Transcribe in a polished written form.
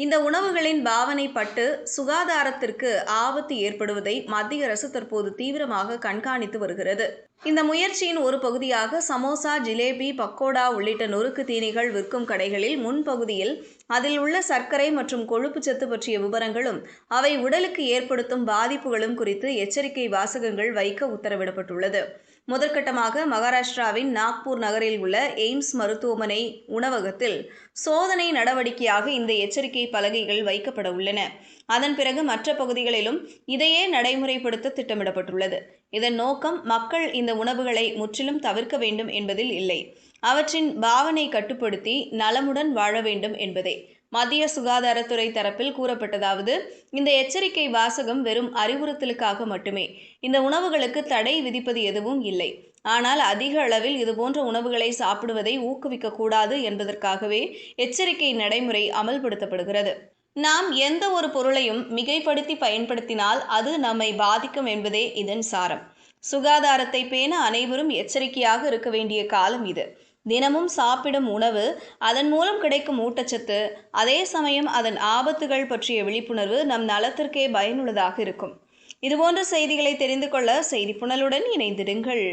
இந்த உணவுகளின் பாவனை பட்டு சுகாதாரத்திற்கு ஆபத்து ஏற்படுவதை மத்திய அரசு தற்போது தீவிரமாக கண்காணித்து வருகிறது. இந்த முயற்சியின் ஒரு பகுதியாக சமோசா, ஜிலேபி, பக்கோடா உள்ளிட்ட நொறுக்கு தீனிகள் விற்கும் கடைகளில் முன்பகுதியில் அதில் உள்ள சர்க்கரை மற்றும் கொழுப்புச்சத்து பற்றிய விவரங்களும் அவை உடலுக்கு ஏற்படுத்தும் பாதிப்புகளும் குறித்து எச்சரிக்கை வாசகங்கள் வைக்க உத்தரவிடப்பட்டுள்ளது. முதற்கட்டமாக மகாராஷ்டிராவின் நாக்பூர் நகரில் உள்ள எய்ம்ஸ் மருத்துவமனை உணவகத்தில் சோதனை நடவடிக்கையாக இந்த எச்சரிக்கை பலகைகள் வைக்கப்பட உள்ளன. அதன் பிறகு மற்ற பகுதிகளிலும் இதையே நடைமுறைப்படுத்த திட்டமிடப்பட்டுள்ளது. இதன் நோக்கம் மக்கள் இந்த உணவுகளை முற்றிலும் தவிர்க்க வேண்டும் என்பதில் இல்லை, அவற்றின் பாவனை கட்டுப்படுத்தி நலமுடன் வாழ வேண்டும் என்பதே. மத்திய சுகாதாரத்துறை தரப்பில் கூறப்பட்டதாவது, இந்த எச்சரிக்கை வாசகம் வெறும் அறிவுறுத்தலுக்காக மட்டுமே. இந்த உணவுகளுக்கு தடை விதிப்பது எதுவும் இல்லை. ஆனால் அதிக அளவில் இதுபோன்ற உணவுகளை சாப்பிடுவதை ஊக்குவிக்கக்கூடாது என்பதற்காகவே எச்சரிக்கை நடைமுறை அமல்படுத்தப்படுகிறது. நாம் எந்த ஒரு பொருளையும் மிகைப்படுத்தி பயன்படுத்தினால் அது நம்மை பாதிக்கும் என்பதே இதன் சாரம். சுகாதாரத்தை பேண அனைவரும் எச்சரிக்கையாக இருக்க வேண்டிய காலம் இது. தினமும் சாப்பிடும் உணவு, அதன் மூலம் கிடைக்கும் ஊட்டச்சத்து, அதே சமயம் அதன் ஆபத்துகள் பற்றிய விழிப்புணர்வு நம் நலத்திற்கே பயனுள்ளதாக இருக்கும். இதுபோன்ற செய்திகளை தெரிந்து கொள்ள செய்தி புனலுடன் இணைந்திடுங்கள்.